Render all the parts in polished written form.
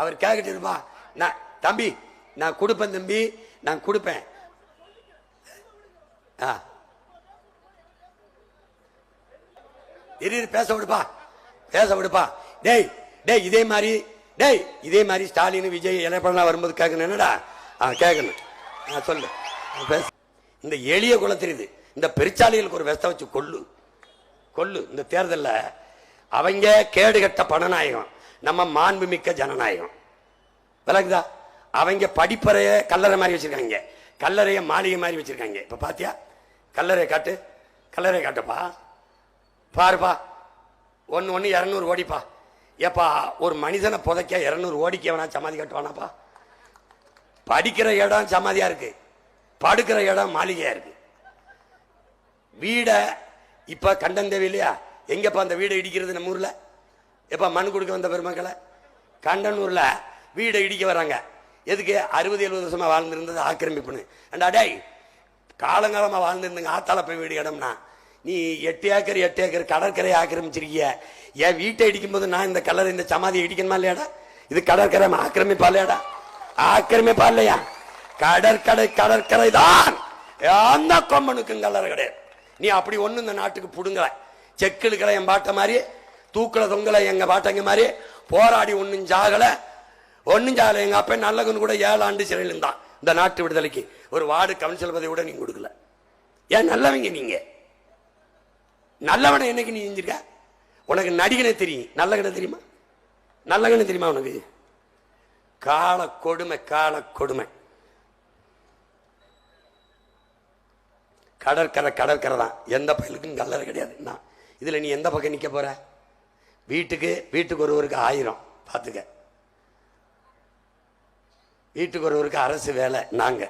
அவர் கேட்கிட்டு இருப்பா, நான் தம்பி நான் கொடுப்பேன், தம்பி நான் கொடுப்பேன். பேச விடுப்பா, பேச விடுப்பா. டேய் டேய் இதே மாதிரி, டேய் இதே மாதிரி ஸ்டாலின் விஜய் எலப்படலாம் வரும்போது கேட்கணும். என்னடா கேட்கணும், சொல்லு பேச. இந்த எளிய குல தெரியுது, இந்த பெருச்சாலிகளுக்கு ஒரு வெஸ்த வச்சு கொள்ளு கொள்ளு. இந்த தேர்தலில் அவங்க கேடுகட்ட பணநாயகம், நம்ம மாண்புமிக்க ஜனநாயகம். விளக்குதா? அவங்க படிப்பறைய கல்லறை மாதிரி வச்சிருக்காங்க, கல்லறைய மாளிகை மாதிரி வச்சிருக்காங்க. இப்ப பாத்தியா? கல்லறையை காட்டு, கல்லறையை காட்டுப்பா, பாருப்பா. ஒன்னு 200 கோடிப்பா. ஏப்பா ஒரு மனிதனை புதைக்க 200 கோடிக்கு எவனா சமாதி கட்டுவானாப்பா? படிக்கிற இடம் சமாதியா இருக்கு, படுக்கிற இடம் மாளிகையா இருக்கு. வீட இப்ப கண்டன் தேவை இல்லையா? எங்கப்பா அந்த வீடை இடிக்கிறது? நம்ம ஊர்ல எப்ப மண் கொடுக்க வந்த பெருமக்களை கண்டனூர்ல வீடை இடிக்க வராங்க. எதுக்கு? 60-70 வருஷமா வாழ்ந்துருந்தது ஆக்கிரமிப்புன்னு. டேய் காலங்காலமா வாழ்ந்துருந்துங்க ஆத்தால போய் வீடு இடம்னா, நீ 8 ஏக்கர் கடற்கரையை ஆக்கிரமிச்சிருக்கிய. என் வீட்டை இடிக்கும் போது நான் இந்த கலர் இந்த சமாதியை இடிக்கணுமா இல்லையாடா? இது கடற்கரை ஆக்கிரமிப்பா இல்லையாடா? ஆக்கிரமிப்பா இல்லையா? கடற்கரை தான். அந்த கொம்பனுக்கும் கல்லறை கிடையாது. நீ அப்படி ஒண்ணு இந்த நாட்டுக்கு புடுங்கல. செக்கிலுக்களை என் பாட்ட மாதிரி, தூக்கல தொங்கல எங்க பாட்டங்க மாதிரி, போராடி ஒன்னும் ஜாகல. எங்க அப்ப நல்லவன் கூட 7 ஆண்டு சிறையில் இருந்தான். இந்த நாட்டு விடுதலைக்கு ஒரு வார்டு கவுன்சில் பதவி கூட நீங்க கொடுக்கல. ஏன் நல்லவங்க நீங்க? நல்லவனை என்னைக்கு நீ செஞ்சிருக்க? உனக்கு நடிகனை தெரியும், நல்லகனை தெரியுமா? நல்லகனை தெரியுமா உனக்கு? கால கொடுமை, கால கொடுமை. கடற்கரை தான். எந்த பயிலுக்கும் கல்லறை கிடையாது. இதுல நீ எந்த பக்கம் நிக்க போற? வீட்டுக்கு ஒருவருக்கு 1000 பாத்துக்க. வீட்டுக்கு ஒருவருக்கு அரசு வேலை. நாங்க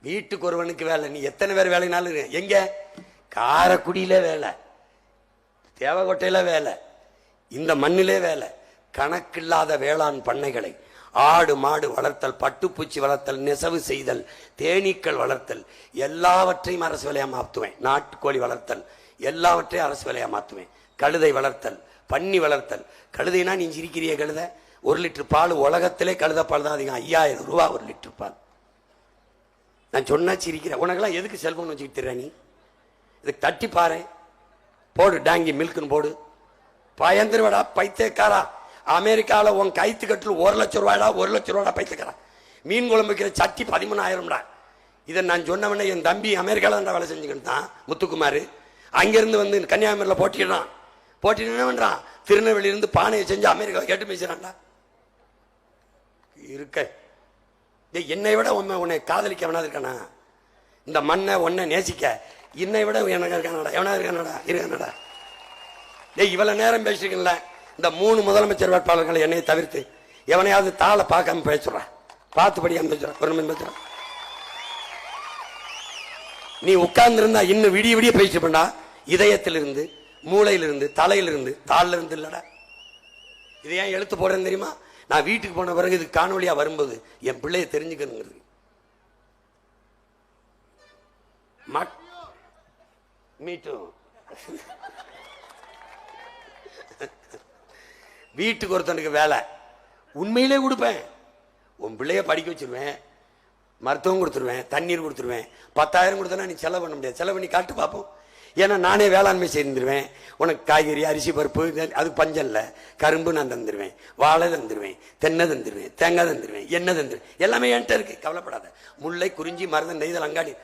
வீட்டுக்கு ஒருவனுக்கு வேலை. நீ எத்தனை பேர் வேலைனாலும் எங்க? காரைக்குடியில வேலை, தேவகோட்டையில வேலை, இந்த மண்ணிலே வேலை. கணக்கில்லாத வேளாண் பண்ணைகளை, ஆடு மாடு வளர்த்தல், பட்டுப்பூச்சி வளர்த்தல், நெசவு செய்தல், தேனீக்கள் வளர்த்தல், எல்லாவற்றையும் அரசு வேலையா மாற்றுவேன். நாட்டுக்கோழி வளர்த்தல் எல்லாவற்றையும் அரசு வேலையா மாற்றுவேன். கழுதை வளர்த்தல், பன்னி வளர்த்தல். கழுதைனா நீ சிரிக்கிறிய கழுதை? 1 லிட்டர் பால் உலகத்திலே கழுத பால் தான் அதிகம். 5000 ரூபா 1 லிட்டர் பால். நான் சொன்னா சிரிக்கிறேன். உனக்கெல்லாம் எதுக்கு செல்போன் வச்சுக்கிட்டு திர? நீ இதுக்கு தட்டி பாரு, போடு டாங்கி மில்க்குன்னு போடு. பயந்துருவடா பைத்தியக்காரா. அமெரிக்காவில் உன் கைத்து கட்டில் 1 லட்சம் ரூபாய்டா, 1 லட்சம் ரூபாடா பைத்தியக்காரா. மீன் குழம்பு வைக்கிற சட்டி 13,000. இதை நான் சொன்னவனே என் தம்பி அமெரிக்காவில் தான் வேலை செஞ்சுக்கிட்டு தான், முத்துக்குமார். அங்கிருந்து வந்து கன்னியாகுமரியில் போட்டிடுறான். போட்டிட்டு என்ன பண்றான்? திருநெல்வேலியிலிருந்து பானையை செஞ்சு அமெரிக்காவை கேட்டு பேசுறான்டா. இருக்க என்னை விட உன்னை காதலிக்க வேணாது இருக்கானா? இந்த மண்ணை ஒன்னை நேசிக்க என்னை விட எனக்கு இருக்கானடா? எவனா இருக்கானடா? இவ்வளவு நேரம் பேசிருக்கல. இந்த 3 முதலமைச்சர் வேட்பாளர்களை என்னை தவிர்த்து எவனையாவது தாளை பார்க்காம பேசுறான், பார்த்து படிக்காம பேசுறான், ஒரு நிமிஷம் பேசுறான். நீ உட்கார்ந்து இருந்தா இன்னும் விடிய பேசிட்டு பண்ணா, இதயத்திலிருந்து, மூளையிலிருந்து, தலையிலிருந்து, தாள்ல இருந்து இல்லடா. இதை ஏன் எழுத்து போடுறேன்னு தெரியுமா? நான் வீட்டுக்கு போன பிறகு இது காணொலியா வரும்போது என் பிள்ளைய தெரிஞ்சுக்கணுங்கிறது. மீட்டும் வீட்டுக்கு ஒருத்தனுக்கு வேலை உண்மையிலே கொடுப்பேன். உன் பிள்ளைய படிக்க வச்சிருவேன், மருத்துவம் கொடுத்துருவேன், தண்ணீர் கொடுத்துருவேன். 10,000 கொடுத்தனா நீ செலவு பண்ண முடியாது. செலவு பண்ணி காட்டு பார்ப்போம். ஏன்னா நானே வேளாண்மை செய்திருவேன். உனக்கு காய்கறி, அரிசி, பருப்பு, அது பஞ்சம் இல்லை. கரும்பு நான் தந்துடுவேன், வாழை தந்துடுவேன், தென்னை தந்துடுவேன், தேங்காய் தந்துடுவேன், எண்ணெய் தந்துடுவேன். எல்லாமே என்கிட்ட இருக்கு, கவலைப்படாத. முல்லை, குறிஞ்சி, மருதம், நெய்தல், அங்காடி.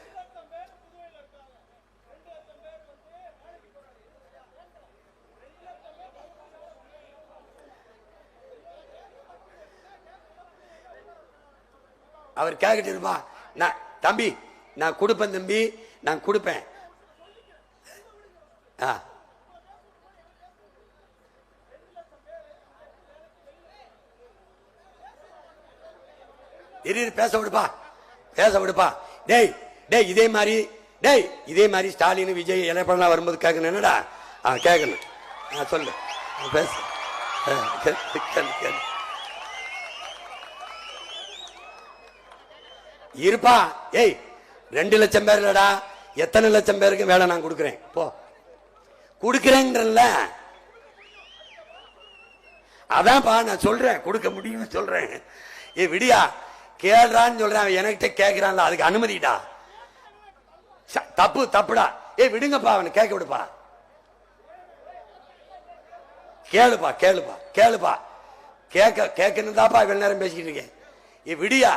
அவர் கேட்கிட்டு இருப்பா, நான் தம்பி நான் கொடுப்பேன், தம்பி நான் கொடுப்பேன். பேச விடுப்பா, பேச விடுப்பா. டேய் டேய் இதே மாதிரி ஸ்டாலின் விஜய் எலப்படலாம் வரும்போது கேட்கணும். என்னடா கேட்கணும், சொல்லு பேச. இருப்பா. 2 லட்சம் பேர் இல்லடா, எத்தனை லட்சம் பேருக்கு வேலை நான் கொடுக்கிறேன். போ கொடுக்கிறேன்றல்ல, அதான்ப்பா நான் சொல்றேன், கொடுக்க முடியும்னு சொல்றேன். விடியா கேள்றான்னு சொல்றேன், என்கிட்ட கேட்கிறான்ல, அதுக்கு அனுமதிடா. தப்பு தப்புடா. விடுங்கப்பா, அவனை கேட்க விடுப்பா. கேளுப்பா கேளுப்பா கேளுப்பா. கேட்கணும் தாப்பா இவ்வளவு நேரம் பேசிக்கிட்டு இருக்கேன். விடியா.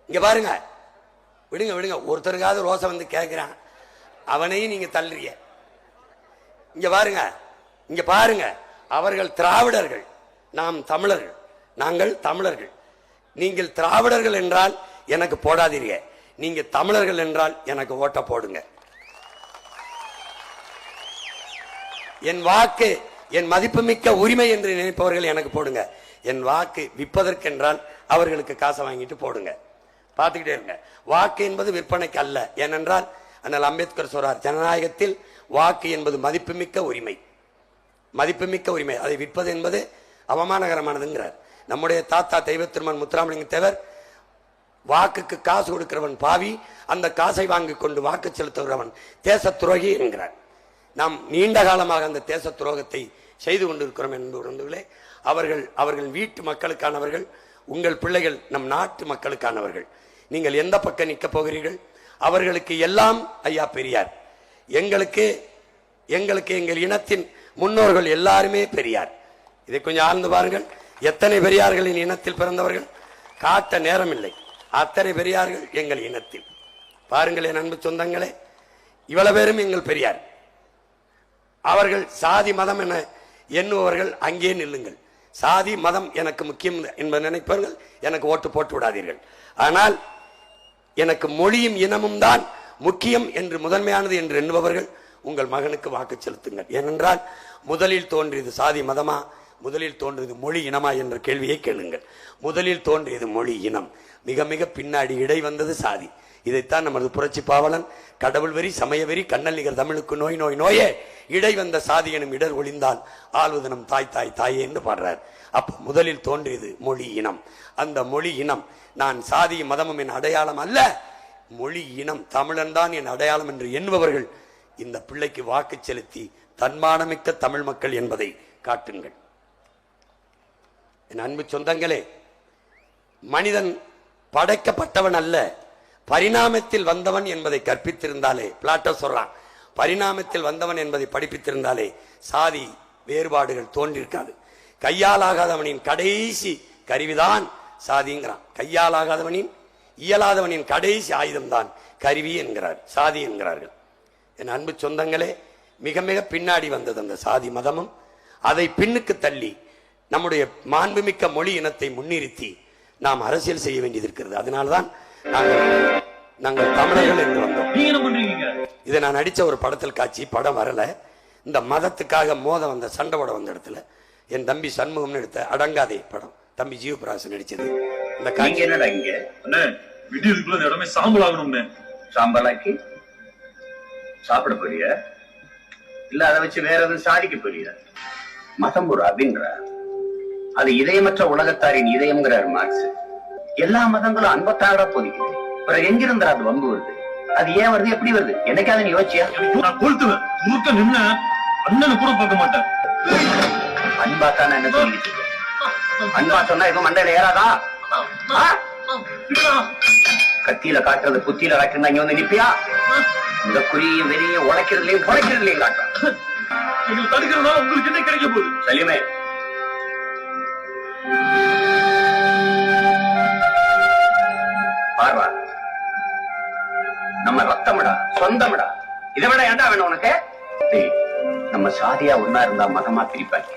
இங்க பாருங்க, விடுங்க விடுங்க. ஒருத்தருக்காவது ரோசை வந்து கேட்கிறான், அவனையும் நீங்க தள்ளுறீங்க. இங்க பாருங்க, இங்க பாருங்க. அவர்கள் திராவிடர்கள், நாம் தமிழர்கள். நாங்கள் தமிழர்கள். நீங்கள் திராவிடர்கள் என்றால் எனக்கு போடாதீங்க, நீங்க தமிழர்கள் என்றால் எனக்கு ஓட்ட போடுங்க. என் வாக்கு என் மதிப்புமிக்க உரிமை என்று நினைப்பவர்கள் எனக்கு போடுங்க. என் வாக்கு விற்பதற்கென்றால் அவர்களுக்கு காசை வாங்கிட்டு போடுங்க. பார்த்துக்கிட்டே இருங்க. வாக்கு என்பது விற்பனைக்கு அல்ல. ஏனென்றால் அண்ணல் அம்பேத்கர் சொல்றார், ஜனநாயகத்தில் வாக்கு என்பது மதிப்புமிக்க உரிமை. மதிப்புமிக்க உரிமை, அதை விற்பது என்பது அவமானகரமானதுங்கிறார். நம்முடைய தாத்தா தெய்வ திருமன் முத்துராமலிங்க தேவர், வாக்குக்கு காசு கொடுக்கிறவன் பாவி, அந்த காசை வாங்கி கொண்டு வாக்கு செலுத்துகிறவன் தேச துரோகி என்கிறார். நாம் நீண்ட காலமாக அந்த தேச துரோகத்தை செய்து கொண்டிருக்கிறோம் என்பவர்களே. அவர்கள் வீட்டு மக்களுக்கானவர்கள், உங்கள் பிள்ளைகள் நம் நாட்டு மக்களுக்கானவர்கள். நீங்கள் எந்த பக்கம் நிற்க போகிறீர்கள்? அவர்களுக்கு எல்லாம் ஐயா பெரியார், எங்களுக்கு எங்கள் இனத்தின் முன்னோர்கள் எல்லாருமே பெரியார். இதை கொஞ்சம் ஆழ்ந்து பாருங்கள். எத்தனை பெரியார்களின் இனத்தில் பிறந்தவர்கள் காட்ட நேரம் இல்லை. அத்தனை பெரியார்கள் எங்கள் இனத்தில். பாருங்கள் என் அன்பு சொந்தங்களே, இவ்வளவு பேரும் எங்கள் பெரியார். அவர்கள் சாதி மதம் என எண்ணுபவர்கள் அங்கே நில்லுங்கள். சாதி மதம் எனக்கு முக்கியம் என்பதை நினைப்பவர்கள் எனக்கு ஓட்டு போட்டு விடாதீர்கள். ஆனால் எனக்கு மொழியும் இனமும் தான் முக்கியம் என்று முதன்மையானது என்று எண்ணுபவர்கள் உங்கள் மகனுக்கு வாக்கு செலுத்துங்கள். ஏனென்றால் முதலில் தோன்றியது சாதி மதமா, முதலில் தோன்றியது மொழி இனமா என்ற கேள்வியை கேளுங்கள். முதலில் தோன்றியது மொழி இனம், மிக மிக பின்னாடி இடை வந்தது சாதி. இதைத்தான் நமது புரட்சி பாவலன் கடவுள் வெறி சமய வெறி கண்ணல் நிகர் தமிழுக்கு நோய் நோய் நோயே இடை வந்த சாதி எனும் இடர் ஒளிந்தால் ஆள்வதனம் தாய் தாய் தாயே என்று பாடுறார். அப்ப முதலில் தோன்றியது மொழி இனம். அந்த மொழி இனம், நான் சாதி மதமும் என் அடையாளம் அல்ல, மொழி இனம் தமிழன் தான் என் அடையாளம் என்று எண்ணுபவர்கள் இந்த பிள்ளைக்கு வாக்கு செலுத்தி தன்மானமிக்க தமிழ் மக்கள் என்பதை காட்டுங்கள். என் அன்பு சொந்தங்களே, மனிதன் படைக்கப்பட்டவன் அல்ல, பரிணாமத்தில் வந்தவன் என்பதை கற்பித்திருந்தாலே, பிளாட்டோ சொல்றான், பரிணாமத்தில் வந்தவன் என்பதை படிப்பித்திருந்தாலே சாதி வேறுபாடுகள் தோன்றிருக்காது. கையாலாகாதவனின் கடைசி கருவிதான் சாதிங்கிறான். கையாலாகாதவனின் இயலாதவனின் கடைசி ஆயுதம்தான் கருவி என்கிறார், சாதி என்கிறார்கள். என் அன்பு சொந்தங்களே, மிக மிக பின்னாடி வந்தது அந்த சாதி மதமும். அதை பின்னுக்கு தள்ளி நம்முடைய மாண்புமிக்க மொழி இனத்தை முன்னிறுத்தி நாம் அரசியல் செய்ய வேண்டியது இருக்கிறது. அதனால்தான் நாங்கள் தமிழர்கள் என்று வந்தோம். இதை நான் நடிச்ச ஒரு படத்தில் காட்சி, படம் வரல. இந்த மதத்துக்காக மோத வந்த சண்டை போட வந்த இடத்துல என் தம்பி சண்முகம் எடுத்த அடங்காதே படம், தம்பி ஜீவபிராசன் நடிச்சது. இந்த காட்சி என்னடா இங்க விடியதுக்குள்ள இடமே சாம்பல் ஆகணும்னு சாம்பலாக்கி சாப்பிட போறிய இல்ல அதை வச்சு வேற எதுவும் சாதிக்க போறிய? மதம் ஒரு அப்படின்ற அது இதயமற்ற உலகத்தாரின் இதயம்ங்கிறார் மார்க்ஸ். எல்லா மதங்களும் அன்பத்தாரா போதிக்குது. பிறகு எங்கிருந்தா அது வம்பு வருது? அது ஏன் வருது, எப்படி வருது? என்னைக்காவது நீ யோசிச்சியா? நான் கொளுத்துவேன். முறுக்க நின்னு அண்ணனு கூட பார்க்க மாட்டேன். அன்பாத்தான் என்ன சொல்லிட்டு அன்பா சொன்னா எதுவும் மண்டையில ஏறாதா? கத்தியில காட்டுறது புத்தியில காட்டுறா. இங்க வந்து நிப்பியா? இந்த குறியும் வெறியும் உழைக்கிறதுலயும் குறைக்கிறதுலயும் காட்டுறான். நீங்க தடுக்கிறதுனால உங்களுக்கு என்ன கிடைக்க போகுது? சலிமே, பார்வா, நம்ம ரத்தமிடா, சொந்தமிடா. இதை விட ஏண்டா வேணும் உனக்கு? நம்ம சாதியா ஒன்னா இருந்தா மதமா பிரிப்பாங்க,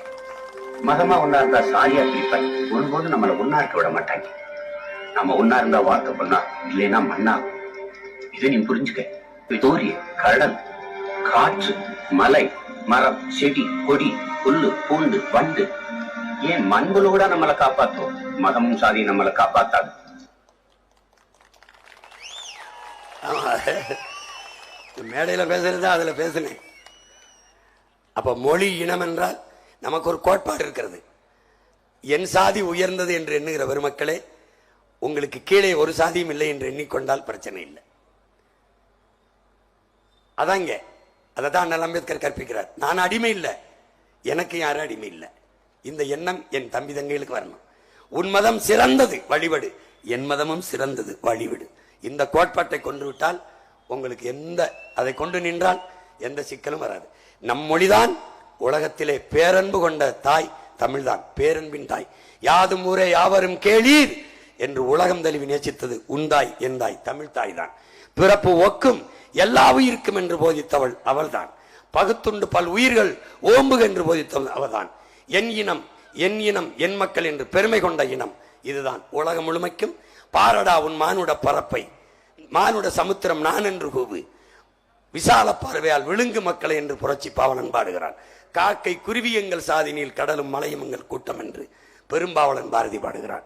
மதமா ஒன்னா இருந்தா சாதியா பிரிப்பாங்க. ஒருபோது நம்மள ஒன்னா இருக்க விட மாட்டாங்க. நம்ம ஒன்னா இருந்தா வார்த்தை பண்ணா, இல்லைன்னா மண்ணா. இதை நீ புரிஞ்சுக்க. சூரிய, கடல், காற்று, மலை, மரம், செடி, கொடி, புல்லு, பூண்டு, வண்டு, ஏன் மண்புலோட நம்மளை காப்பாற்றும். மதமும் சாதியும் நம்மளை காப்பாத்தாது. மேடையில பேசுறது அதுல பேசுனேன். அப்ப மொழி இனம் என்றால் நமக்கு ஒரு கோட்பாடு இருக்கிறது. என் சாதி உயர்ந்தது என்று எண்ணுகிற பெருமக்களே, உங்களுக்கு கீழே ஒரு சாதியும் இல்லை என்று எண்ணிக்கொண்டால் பிரச்சனை இல்லை. அதாங்க, அதைத்தான் அண்ணல் அம்பேத்கர் கற்பிக்கிறார். நான் அடிமை இல்லை, எனக்கு யாரும் அடிமை இல்லை. இந்த எண்ணம் என் தம்பி தங்கைகளுக்கு வரணும். உன் மதம் சிறந்தது, வழிபடு. என் மதமும் சிறந்தது, வழிவிடு. இந்த கோட்பாட்டை கொண்டு விட்டால் உங்களுக்கு அதை கொண்டு நின்றால் எந்த சிக்கலும் வராது. நம் மொழிதான் உலகத்திலே பேரன்பு கொண்ட தாய் தமிழ்தான், பேரன்பின் தாய். யாதும் ஊரே யாவரும் கேளீர் என்று உலகம் தழுவி நேசித்தது உந்தாய் எந்தாய் தமிழ் தாய் தான். பிறப்பு ஒக்கும் எல்லா உயிருக்கும் என்று போதித்தவள் அவள்தான். பகுத்துண்டு பல் உயிர்கள் ஓம்புக என்று போதித்தவள் அவள்தான். என் இனம் என் இனம் என் மக்கள் என்று பெருமை கொண்ட இனம் இதுதான். உலகம் முழுமைக்கும் பாரடா உன் மானுட பரப்பை, மானுட சமுத்திரம் நான் என்று கூவு, விசால பார்வையால் விழுங்கு மக்களை என்று புரட்சி பாவலன் பாடுகிறான். காக்கை குருவி எங்கள் சாதினில் கடலும் மலையும் எங்கள் கூட்டம் என்று பெரும்பாவலன் பாரதி பாடுகிறான்.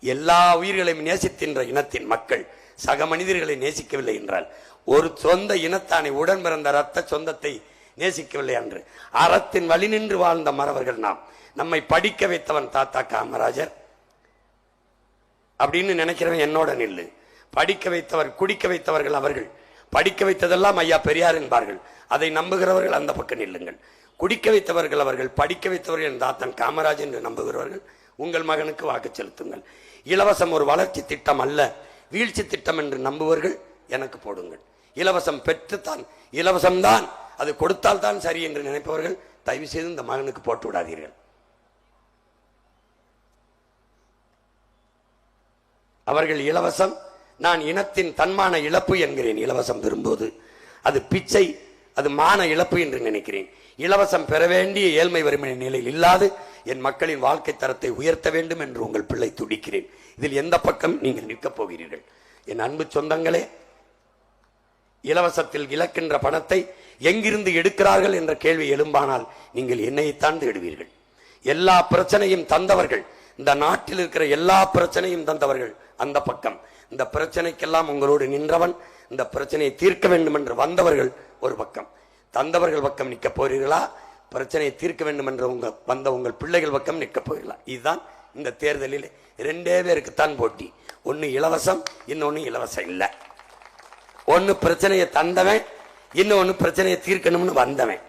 எல்லா உயிர்களையும் நேசிக்கின்ற இனத்தின் மக்கள் சக மனிதர்களை நேசிக்கவில்லை என்றால், ஒரு சொந்த இனத்தானை உடன் பிறந்த இரத்த சொந்தத்தை நேசிக்கவில்லை என்று அறத்தின் வழி நின்று வாழ்ந்த மறவர்கள் நாம். நம்மை படிக்க வைத்தவன் தாத்தா காமராஜர் அப்படின்னு நினைக்கிறவன் என்னோட நில்லு. படிக்க வைத்தவர் குடிக்க வைத்தவர்கள் அவர்கள். படிக்க வைத்ததெல்லாம் ஐயா பெரியார் என்பார்கள். அதை நம்புகிறவர்கள் அந்த பக்கம் நில்லுங்கள். குடிக்க வைத்தவர்கள் அவர்கள், படிக்க வைத்தவர்கள் என் தாத்தன் காமராஜ் என்று நம்புகிறவர்கள் உங்கள் மகனுக்கு வாக்கு செலுத்துங்கள். இலவசம் ஒரு வளர்ச்சி திட்டம் அல்ல, வீழ்ச்சி திட்டம் என்று நம்புவர்கள் எனக்கு போடுங்கள். இலவசம் பெற்றுத்தான், இலவசம்தான் அது கொடுத்தால் தான் சரி என்று நினைப்பவர்கள் தயவு செய்து இந்த மகனுக்கு போட்டு விடாதீர்கள். அவர்கள் இலவசம், நான் இனத்தின் தன்மான இழப்பு என்கிறேன். இலவசம் பெறும்போது அது பிச்சை, அது மான இழப்பு என்று நினைக்கிறேன். இலவசம் பெற வேண்டிய ஏழ்மை வறுமை நிலையில் இல்லாது என் மக்களின் வாழ்க்கை தரத்தை உயர்த்த வேண்டும் என்று உங்கள் பிள்ளை துடிக்கிறேன். இதில் எந்த பக்கம் நீங்கள் நிற்கப் போகிறீர்கள்? என் அன்பு சொந்தங்களே, இலவசத்தில் இழக்கின்ற பணத்தை எங்கிருந்து எடுக்கிறார்கள் என்ற கேள்வி எழும்பானால் நீங்கள் என்னைத்தான் தேடுவீர்கள். எல்லா பிரச்சனையும் தந்தவர்கள், இந்த நாட்டில் இருக்கிற எல்லா பிரச்சனையும் தந்தவர்கள் அந்த பக்கம். இந்த பிரச்சனைக்கெல்லாம் உங்களோடு நின்றவன், இந்த பிரச்சனையை தீர்க்க வேண்டும் என்று வந்தவர்கள் ஒரு பக்கம். தந்தவர்கள் பக்கம் நிற்க போகிறீர்களா, பிரச்சனையை தீர்க்க வேண்டும் என்று வந்த உங்கள் பிள்ளைகள் பக்கம் நிற்க போகிறீர்களா? இதுதான் இந்த தேர்தலில் ரெண்டே பேருக்குத்தான் போட்டி. ஒன்னு இலவசம், இன்னொன்னு இலவசம் இல்லை. ஒன்னு பிரச்சனையை தந்தவன், இன்னொன்னு பிரச்சனையை தீர்க்கணும்னு வந்தவன்.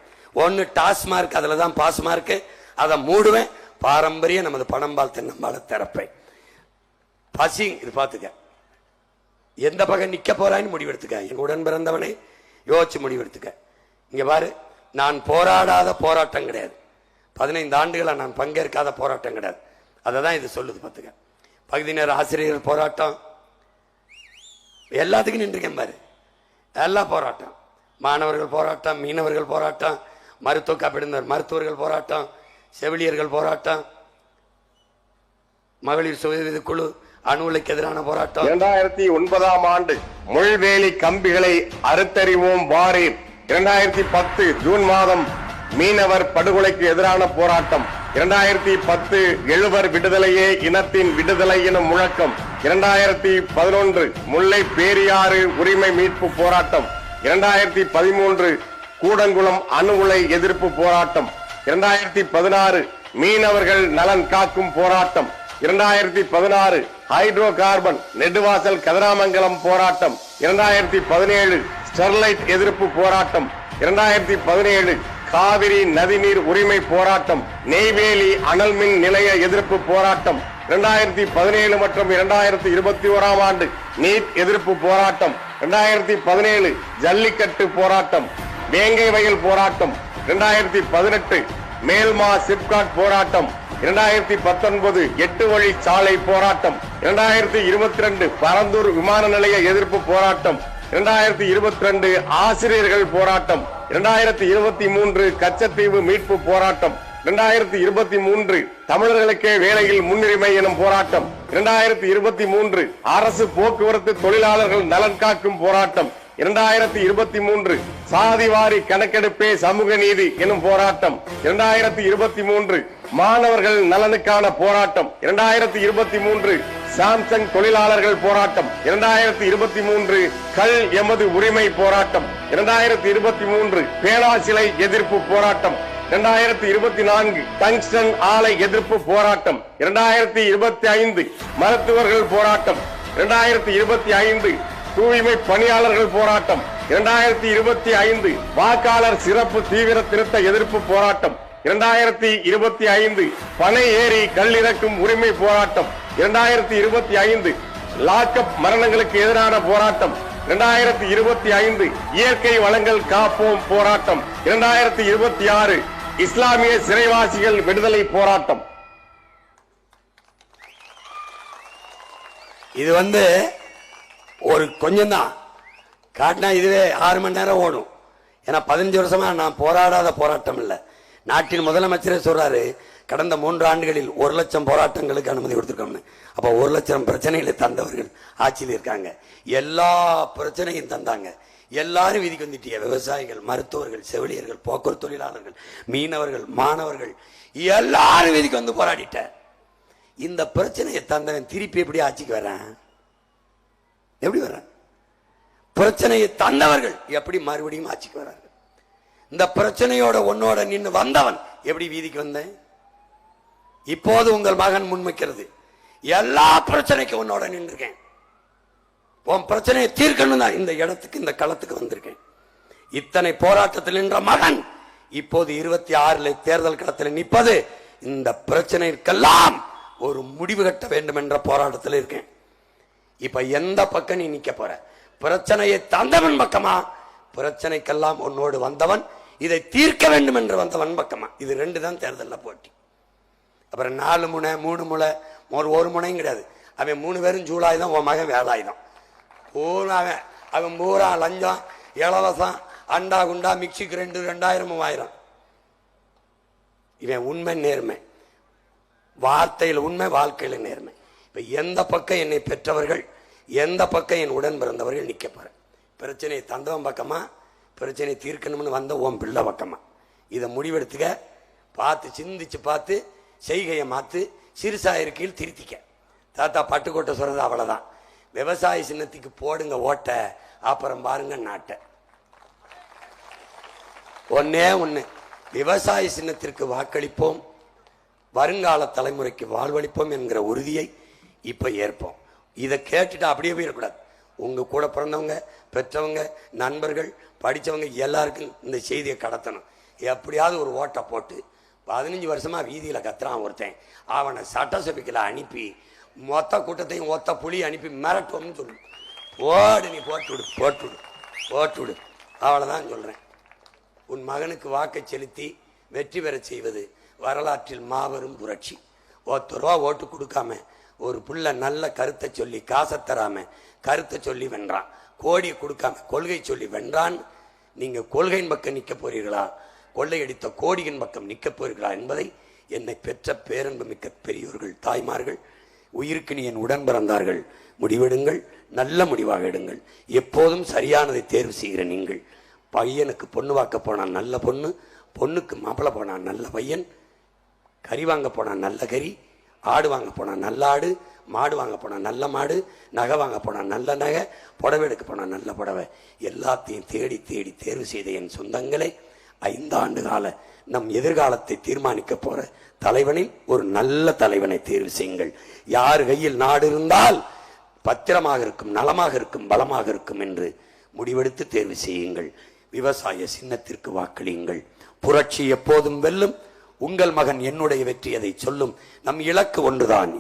ஒன்னு டாஸ்மார்க், அதுல தான் பாஸ் மார்க்கு, அதை மூடுவேன். பாரம்பரிய நமது பணம்பால் தென்னம்பால திறப்பேன். பசி இது பார்த்துக்க, எந்த பக்கம் நிக்க போறான்னு முடிவெடுத்துக்க. என் உடன் பிறந்தவனை யோசிச்சு முடிவெடுத்துக்க. இங்க பாரு, நான் போராடாத போராட்டம் கிடையாது. 15 ஆண்டுகளா நான் பங்கேற்காத போராட்டம் கிடையாது. அதை தான் இது சொல்லுது பார்த்துக்க. பகுதி நேர ஆசிரியர்கள் போராட்டம், எல்லாத்துக்கும் நின்றுக்கேன் பாரு. எல்லா போராட்டம், மாணவர்கள் போராட்டம், மீனவர்கள் போராட்டம், மருத்துவ காப்பீடு மருத்துவர்கள் போராட்டம், செவிலியர்கள் போராட்டம், மகளிர் சுய குழு, அணு உலைக்கு எதிரான போராட்டம். 2009ஆம் ஆண்டு முள்வேலி கம்பிகளை அறுத்தறிவோம் வாரீர். 2010 ஜூன் மாதம் மீனவர் படுகொலைக்கு எதிரான போராட்டம். 2010 எழுவர் விடுதலையே இனத்தின் விடுதலை எனும் முழக்கம். 2011 முல்லை பேரியாறு உரிமை மீட்பு போராட்டம். 2013 கூடங்குளம் அணு உலை எதிர்ப்பு போராட்டம். 2016 மீனவர்கள் நலன் காக்கும் போராட்டம். 2016 ஹைட்ரோ கார்பன் நெடுவாசல் கதிராமங்கலம் போராட்டம். 2017 ஸ்டெர்லைட் எதிர்ப்பு போராட்டம். 2017 காவிரி நதிநீர் உரிமை போராட்டம். நெய்வேலி அனல் மின் நிலைய எதிர்ப்பு போராட்டம். 2017 மற்றும் 2021ஆம் ஆண்டு நீட் எதிர்ப்பு போராட்டம். 2017 ஜல்லிக்கட்டு போராட்டம், வேங்கை வயல் போராட்டம். 2018 மேல்மா சிப்காட் போராட்டம். 2019 8 வழி சாலை போராட்டம். 2022 பரந்தூர் விமான நிலைய எதிர்ப்பு போராட்டம். 2022 ஆசிரியர்கள் போராட்டம். 2023 கச்சத்தீவு மீட்பு போராட்டம். 2023 தமிழர்களுக்கே வேலையில் முன்னுரிமை எனும் போராட்டம். 2023 அரசு போக்குவரத்து தொழிலாளர்கள் நலன் காக்கும் போராட்டம். 2023 சாதிவாரி கணக்கெடுப்பே சமூக நீதி எனும் போராட்டம். 2023 மாணவர்கள் நலனுக்கான போராட்டம். 2023 சாம்சங் தொழிலாளர்கள் போராட்டம். 2023 கல் எமது உரிமை போராட்டம். 2023 பேனா சிலை எதிர்ப்பு போராட்டம். 2024 டங்ஸ்டன் ஆலை எதிர்ப்பு போராட்டம். 2025 மருத்துவர்கள் போராட்டம். 2025 தூய்மை பணியாளர்கள் போராட்டம். 2025 வாக்காளர் சிறப்பு தீவிர திருத்த எதிர்ப்பு போராட்டம். 2025 பனை ஏறி கல்லிறக்கும் உரிமை போராட்டம். 2025 லாக்அப் மரணங்களுக்கு எதிரான போராட்டம். 2025 இயற்கை வளங்கள் காப்போம் போராட்டம். 2026 இஸ்லாமிய சிறைவாசிகள் விடுதலை போராட்டம். இது ஒரு கொஞ்சம் தான் காட்டினா இதுவே 6 மணி நேரம் ஓடும். ஏன்னா 15 வருஷமா நான் போராடாத போராட்டம் இல்லை. நாட்டின் முதலமைச்சரே சொல்றாரு, கடந்த 3 ஆண்டுகளில் 1,00,000 போராட்டங்களுக்கு அனுமதி கொடுத்திருக்கோம்னு. அப்ப 1,00,000 பிரச்சனைகளை தந்தவர்கள் ஆட்சியில் இருக்காங்க. எல்லா பிரச்சனையும் தந்தாங்க. எல்லாரும் விதிக்கு வந்துட்டிய விவசாயிகள், மருத்துவர்கள், செவிலியர்கள், போக்குவரத்து தொழிலாளர்கள், மீனவர்கள், மாணவர்கள் எல்லாரும் விதிக்கு வந்து போராடிட்ட. இந்த பிரச்சனையை தந்தவன் திருப்பி எப்படி ஆட்சிக்கு வர்றான்? எப்படி வர்றான்? பிரச்சனையை தந்தவர்கள் எப்படி மறுபடியும் ஆட்சிக்கு வர்றாங்க? இந்த பிரச்சனையோட உன்னோட நின்று வந்தவன் எப்படி வீதிக்கு வந்தேன்? இப்போது உங்கள் மகன் முன்வைக்கிறது, எல்லா பிரச்சனைக்கும் உன்னோட நின்றுருக்கேன், உன் பிரச்சனையை தீர்க்கணும் தான் இந்த இடத்துக்கு, இந்த களத்துக்கு வந்திருக்கேன். இத்தனை போராட்டத்தில் நின்ற மகன் இப்போது 26 தேர்தல் களத்தில் நிற்பது இந்த பிரச்சனைக்கெல்லாம் ஒரு முடிவு கட்ட வேண்டும் என்ற போராட்டத்தில் இருக்கேன். இப்ப எந்த பக்கம் நீ நிக்க போற? பிரச்சனையை தந்தவன் பக்கமா, பிரச்சனைக்கெல்லாம் உன்னோடு வந்தவன் இதை தீர்க்க வேண்டும் என்று வந்தவன் பக்கமா? இது 2 தான் தேர்தலில் போட்டி. அப்புறம் 4 முனை 3 முனை ஒரு முனையும் கிடையாது. அவன் 3 பேரும் ஜூலாயுதம், உன் மகன் வேலாயுதம். அவன் பூரா லஞ்சம், இலவசம், அண்டா குண்டா, மிக்சி கிரைண்டர், 2000 3000. இவன் உண்மை நேர்மை, வார்த்தையில் உண்மை, வாழ்க்கையில் நேர்மை. இப்ப எந்த பக்கம் என்னை பெற்றவர்கள், எந்த பக்கம் என் உடன் பிறந்தவர்கள் நிக்க போற? பிரச்சனையை தந்தவன் பக்கமா, பிரச்சனை தீர்க்கணும்னு வந்த உன் பிள்ளை பக்கமா? இதை முடிவெடுத்துக்க. பார்த்து சிந்திச்சு பார்த்து செய்கையை மாத்து. சிறுசாயிருக்கையில் திருத்திக்க. தாத்தா பட்டுக்கோட்டை சொல்றது அவ்வளவுதான். விவசாய சின்னத்துக்கு போடுங்க ஓட்ட, அப்புறம் பாருங்க நாட்டை. ஒன்னே ஒண்ணு, விவசாய சின்னத்திற்கு வாக்களிப்போம், வருங்கால தலைமுறைக்கு வாழ்வளிப்போம் என்கிற உறுதியை இப்ப ஏற்போம். இதை கேட்டுட்டு அப்படியே போயிடக்கூடாது. உங்க கூட பிறந்தவங்க, பெற்றவங்க, நண்பர்கள், படித்தவங்க எல்லாருக்கும் இந்த செய்தியை கடத்தணும். எப்படியாவது ஒரு ஓட்டை போட்டு 15 வருஷமா வீதியில் கத்துறான் ஒருத்தன், அவனை சட்டசபைக்குள்ள அனுப்பி மொத்த கூட்டத்தையும் ஒத்த புலி அனுப்பி மிரட்டுவோம்னு சொல்லு. ஓடு, நீ போட்டுவிடு போட்டுவிடு போட்டுவிடு, அவ்வளோதான் சொல்கிறேன். உன் மகனுக்கு வாக்கை செலுத்தி வெற்றி பெற செய்வது வரலாற்றில் மாபெரும் புரட்சி. 10 ரூபா ஓட்டு கொடுக்காம ஒரு புள்ள நல்ல கருத்தை சொல்லி காசை தராம கருத்தை சொல்லி வென்றான். கோடியை கொடுக்காம கொள்கை சொல்லி வென்றான். நீங்க கொள்கையின் பக்கம் நிற்க போறீர்களா, கொள்ளையடித்த கோடியின் பக்கம் நிற்க போறீர்களா என்பதை என்னை பெற்ற பேரன்பு மிக்க பெரியோர்கள், தாய்மார்கள், உயிருக்கு நீ என் உடன் பிறந்தார்கள், முடிவெடுங்கள், நல்ல முடிவாக எடுங்கள். எப்போதும் சரியானதை தேர்வு செய்கிற நீங்கள், பையனுக்கு பொண்ணு வாக்க போனான் நல்ல பொண்ணு, பொண்ணுக்கு மாப்பிள்ளை போனான் நல்ல பையன், கறி வாங்க போனான் நல்ல கறி, ஆடு வாங்க போனான் நல்ல ஆடு, மாடு வாங்க போனான் நல்ல மாடு, நகை வாங்க போனான் நல்ல நகை, புடவை எடுக்க போனான் நல்ல புடவை, எல்லாத்தையும் தேடி தேடி தேர்வு செய்த என் சொந்தங்களே, 5 ஆண்டு கால நம் எதிர்காலத்தை தீர்மானிக்க போற தலைவனில் ஒரு நல்ல தலைவனை தேர்வு செய்யுங்கள். யார் கையில் நாடு இருந்தால் பத்திரமாக இருக்கும், நலமாக இருக்கும், பலமாக இருக்கும் என்று முடிவெடுத்து தேர்வு செய்யுங்கள். விவசாய சின்னத்திற்கு வாக்களியுங்கள். புரட்சி எப்போதும் வெல்லும். உங்கள் மகன் என்னுடைய வெற்றி அதை சொல்லும். நம் இலக்கு ஒன்றுதான்.